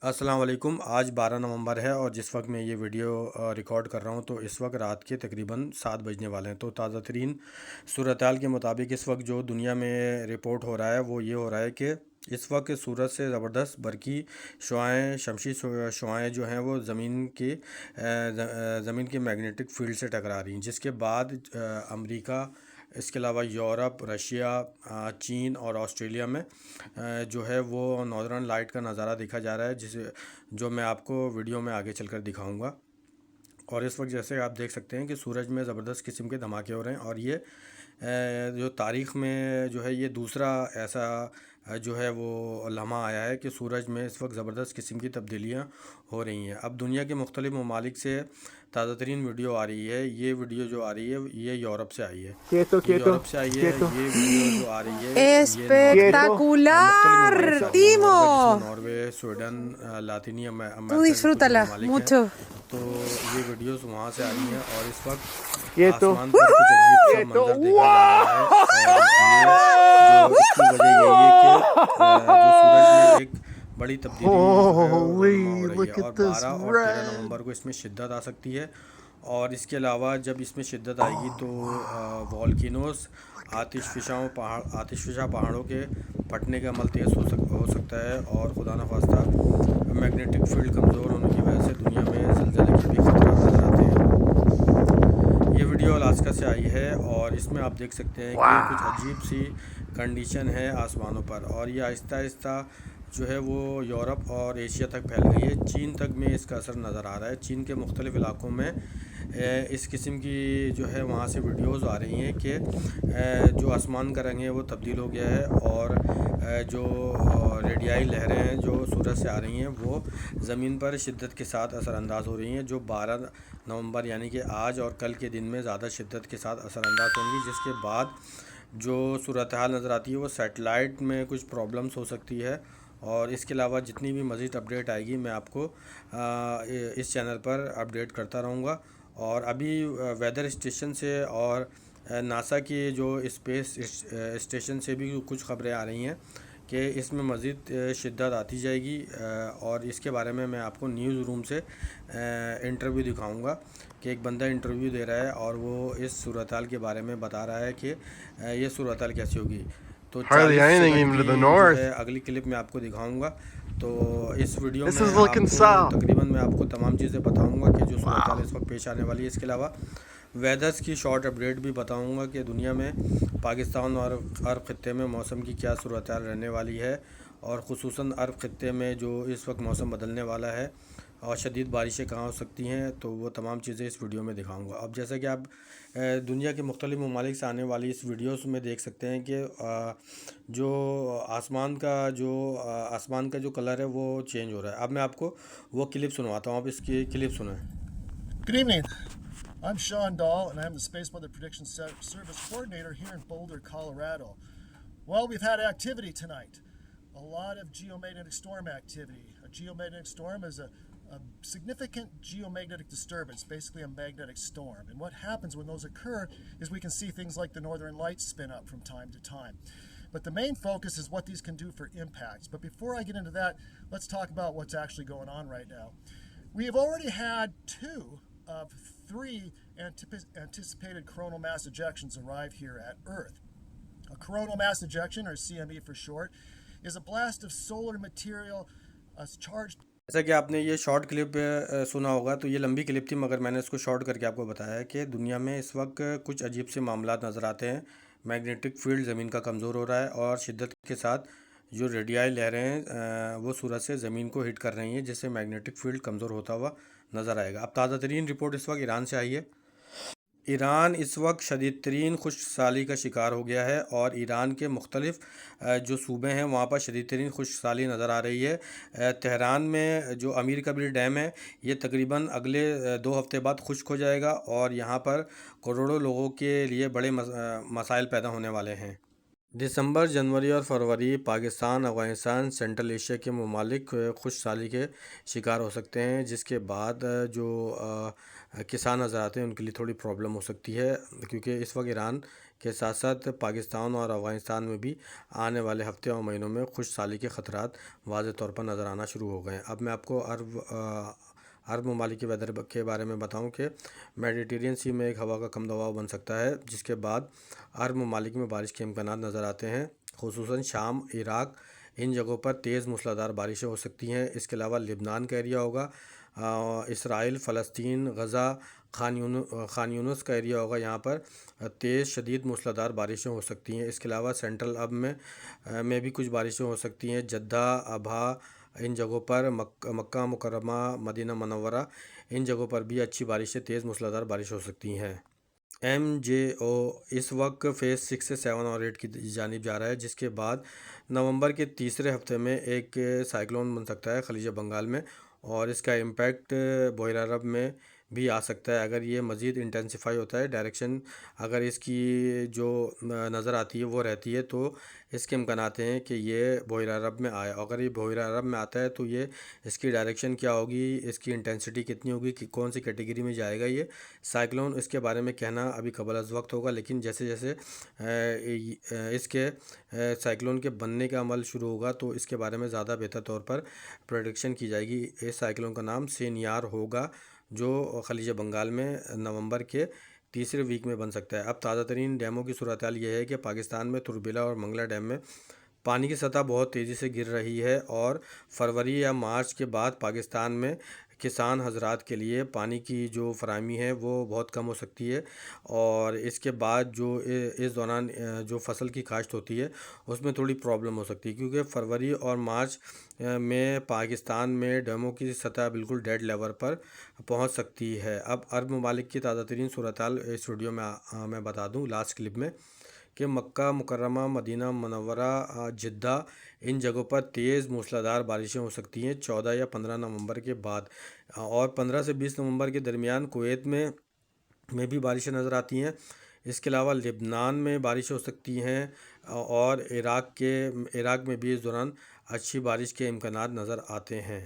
السلام علیکم۔ آج 12 نومبر ہے اور جس وقت میں یہ ویڈیو ریکارڈ کر رہا ہوں تو اس وقت رات کے تقریباً 7 بجنے والے ہیں۔ تو تازہ ترین صورتحال کے مطابق اس وقت جو دنیا میں رپورٹ ہو رہا ہے وہ یہ ہو رہا ہے کہ اس وقت سورج سے زبردست برقی شعاعیں، شمسی شعاعیں جو ہیں وہ زمین کے میگنیٹک فیلڈ سے ٹکرا رہی ہیں، جس کے بعد امریکہ، اس کے علاوہ یورپ، رشیا، چین اور آسٹریلیا میں جو ہے وہ ناردرن لائٹ کا نظارہ دیکھا جا رہا ہے، جو میں آپ کو ویڈیو میں آگے چل کر دکھاؤں گا۔ اور اس وقت جیسے آپ دیکھ سکتے ہیں کہ سورج میں زبردست قسم کے دھماکے ہو رہے ہیں، اور یہ جو تاریخ میں جو ہے یہ دوسرا ایسا جو ہے وہ لمحہ آیا ہے کہ سورج میں اس وقت زبردست قسم کی تبدیلیاں ہو رہی ہیں۔ اب دنیا کے مختلف ممالک سے تازہ ترین ویڈیو آ رہی ہے۔ یہ ویڈیو جو آ رہی ہے یہ یورپ سے آئی ہے، Quieto, یہ quieto, یورپ سے آئی ہے۔ quieto, یہ ویڈیو جو آ رہی ہے یہ quieto. مختلف ممالک Espectacular, سے آ رہی ہے، جس میں Timo. ناروے، سویڈن، لاطینی Tú امریکہ کے کچھ disfrútala ممالک ہیں۔ mucho. تو یہ ویڈیوز وہاں سے آ رہی ہیں، اور اس وقت Quieto. آسمان پر کچھ عجیب سا Quieto. منظر دیکھا جا رہا ہے، اور یہ جو اس کی وجہ یہی ہے کہ جو سورج میں ایک بڑی تبدیلی جو ہے رونما Holy, ہو رہی ہے، look اور at this 12 اور 13 نومبر red. کو اس میں شدت آ سکتی ہے۔ اور اس کے علاوہ جب اس میں شدت آئے گی تو والکینوز، آتش فشاں پہاڑوں کے پھٹنے کا عمل تیز ہو سکتا ہے، اور خدا نخواستہ میگنیٹک فیلڈ کمزور ہونے کی وجہ سے دنیا میں زلزلے کے بھی خطرات نظر آتے ہیں۔ یہ ویڈیو الاسکا سے آئی ہے، اور اس میں آپ دیکھ سکتے ہیں کہ کچھ عجیب سی کنڈیشن ہے آسمانوں پر، اور یہ آہستہ آہستہ جو ہے وہ یورپ اور ایشیا تک پھیل گئی ہے۔ چین تک میں اس کا اثر نظر آ رہا ہے۔ چین کے مختلف علاقوں میں اس قسم کی جو ہے وہاں سے ویڈیوز آ رہی ہیں کہ جو آسمان کا رنگ ہے وہ تبدیل ہو گیا ہے، اور جو ریڈیائی لہریں ہیں جو سورج سے آ رہی ہیں وہ زمین پر شدت کے ساتھ اثر انداز ہو رہی ہیں، جو 12 نومبر یعنی کہ آج اور کل کے دن میں زیادہ شدت کے ساتھ اثر انداز ہوں گی، جس کے بعد جو صورتحال نظر آتی ہے وہ سیٹلائٹ میں کچھ پرابلمس ہو سکتی ہے۔ اور اس کے علاوہ جتنی بھی مزید اپڈیٹ آئے گی میں آپ کو اس چینل پر اپڈیٹ کرتا رہوں گا۔ اور ابھی ویدر اسٹیشن سے اور ناسا کی جو اسپیس اسٹیشن سے بھی کچھ خبریں آ رہی ہیں کہ اس میں مزید شدت آتی جائے گی، اور اس کے بارے میں آپ کو نیوز روم سے انٹرویو دکھاؤں گا کہ ایک بندہ انٹرویو دے رہا ہے اور وہ اس صورتحال کے بارے میں بتا رہا ہے کہ یہ صورتحال کیسی ہوگی۔ تو Hardly 40 anything second even to the کی جو north. ہے اگلی کلپ میں آپ کو دکھاؤں گا۔ تو اس ویڈیو This میں is آپ looking کو south. تقریباً میں آپ کو تمام چیزیں بتاؤں گا کہ جو صورتحال Wow. اس وقت پیش آنے والی ہے۔ اس کے علاوہ ویدرز کی شارٹ اپڈیٹ بھی بتاؤں گا کہ دنیا میں پاکستان اور عرب خطے میں موسم کی کیا صورتحال رہنے والی ہے، اور خصوصاً عرب خطے میں جو اس وقت موسم بدلنے والا ہے اور شدید بارشیں کہاں ہو سکتی ہیں، تو وہ تمام چیزیں اس ویڈیو میں دکھاؤں گا۔ اب جیسا کہ آپ دنیا کے مختلف ممالک سے آنے والی اس ویڈیوز میں دیکھ سکتے ہیں کہ جو آسمان کا جو کلر ہے وہ چینج ہو رہا ہے۔ اب میں آپ کو وہ کلپ سنواتا ہوں، آپ اس کی کلپ سنیں۔ Good evening. I'm Sean Dahl, and I'm the Space Weather Prediction Service Coordinator here in Boulder, Colorado. Well, we've had activity tonight. A lot of geomagnetic storm activity. A geomagnetic storm is a significant geomagnetic disturbance, basically a magnetic storm. And what happens when those occur is we can see things like the northern lights spin up from time to time. But the main focus is what these can do for impacts. But before I get into that, let's talk about what's actually going on right now. We have already had 2 of 3 anticipated coronal mass ejections arrive here at Earth. A coronal mass ejection, or CME for short, is a blast of solar material charged. جیسا کہ آپ نے یہ short clip سنا ہوگا، تو یہ لمبی کلپ تھی مگر میں نے اس کو شارٹ کر کے آپ کو بتایا ہے کہ دنیا میں اس وقت کچھ عجیب سے معاملات نظر آتے ہیں۔ میگنیٹک فیلڈ زمین کا کمزور ہو رہا ہے، اور شدت کے ساتھ جو ریڈیائی لہریں ہیں وہ سورج سے زمین کو ہٹ کر رہی ہیں، جس سے میگنیٹک فیلڈ کمزور ہوتا ہوا نظر آئے گا۔ اب تازہ ترین رپورٹ اس وقت ایران سے آئی ہے۔ ایران اس وقت شدید ترین خشک سالی کا شکار ہو گیا ہے، اور ایران کے مختلف جو صوبے ہیں وہاں پر شدید ترین خشک سالی نظر آ رہی ہے۔ تہران میں جو امیر کبیر ڈیم ہے یہ تقریباً اگلے 2 ہفتے بعد خشک ہو جائے گا، اور یہاں پر کروڑوں لوگوں کے لیے بڑے مسائل پیدا ہونے والے ہیں۔ دسمبر، جنوری اور فروری پاکستان، افغانستان، سینٹرل ایشیا کے ممالک خشک سالی کے شکار ہو سکتے ہیں، جس کے بعد جو کسان نظر آتے ہیں ان کے لیے تھوڑی پرابلم ہو سکتی ہے، کیونکہ اس وقت ایران کے ساتھ ساتھ پاکستان اور افغانستان میں بھی آنے والے ہفتے اور مہینوں میں خشک سالی کے خطرات واضح طور پر نظر آنا شروع ہو گئے ہیں۔ اب میں آپ کو عرب ممالک کے ویدر کے بارے میں بتاؤں کہ میڈیٹرین سی میں ایک ہوا کا کم دباؤ بن سکتا ہے، جس کے بعد عرب ممالک میں بارش کے امکانات نظر آتے ہیں، خصوصاً شام، عراق، ان جگہوں پر تیز موسلادھار بارشیں ہو سکتی ہیں۔ اس کے علاوہ لبنان کا ایریا ہوگا، اسرائیل، فلسطین، غزہ، خان یونس کا ایریا ہوگا، یہاں پر تیز شدید موسلادھار بارشیں ہو سکتی ہیں۔ اس کے علاوہ سینٹرل عرب میں بھی کچھ بارشیں ہو سکتی ہیں، جدہ، ابہا، ان جگہوں پر، مکہ مکرمہ، مدینہ منورہ، ان جگہوں پر بھی اچھی بارشیں، تیز موسلادھار بارش ہو سکتی ہیں۔ MJO اس وقت فیز 6 سے 7 اور 8 کی جانب جا رہا ہے، جس کے بعد نومبر کے تیسرے ہفتے میں ایک سائیکلون بن سکتا ہے خلیج بنگال میں، اور اس کا امپیکٹ بحیرہ عرب میں بھی آ سکتا ہے اگر یہ مزید انٹینسیفائی ہوتا ہے۔ ڈائریکشن اگر اس کی جو نظر آتی ہے وہ رہتی ہے تو اس کے امکانات ہیں کہ یہ بحیرہ عرب میں آئے۔ اگر یہ بحیرہ عرب میں آتا ہے تو یہ اس کی ڈائریکشن کیا ہوگی، اس کی انٹینسٹی کتنی ہوگی، کہ کون سی کیٹیگری میں جائے گا یہ سائیکلون، اس کے بارے میں کہنا ابھی قبل از وقت ہوگا، لیکن جیسے جیسے اس کے سائیکلون کے بننے کا عمل شروع ہوگا تو اس کے بارے میں زیادہ بہتر طور پر پریڈکشن کی جائے گی۔ اس سائیکلون کا نام سینیار ہوگا، جو خلیج بنگال میں نومبر کے تیسرے ویک میں بن سکتا ہے۔ اب تازہ ترین ڈیموں کی صورتحال یہ ہے کہ پاکستان میں تربیلا اور منگلا ڈیم میں پانی کی سطح بہت تیزی سے گر رہی ہے، اور فروری یا مارچ کے بعد پاکستان میں کسان حضرات کے لیے پانی کی جو فراہمی ہے وہ بہت کم ہو سکتی ہے، اور اس کے بعد جو اس دوران جو فصل کی کاشت ہوتی ہے اس میں تھوڑی پرابلم ہو سکتی ہے، کیونکہ فروری اور مارچ میں پاکستان میں ڈیموں کی سطح بالکل ڈیڈ لیول پر پہنچ سکتی ہے۔ اب عرب ممالک کی تازہ ترین صورتحال اس ویڈیو میں بتا دوں لاسٹ کلپ میں، کہ مکہ مکرمہ، مدینہ منورہ، جدہ، ان جگہوں پر تیز موسلادھار بارشیں ہو سکتی ہیں 14 یا 15 نومبر کے بعد، اور 15 سے 20 نومبر کے درمیان کویت میں بھی بارشیں نظر آتی ہیں۔ اس کے علاوہ لبنان میں بارش ہو سکتی ہیں، اور عراق میں بھی اس دوران اچھی بارش کے امکانات نظر آتے ہیں۔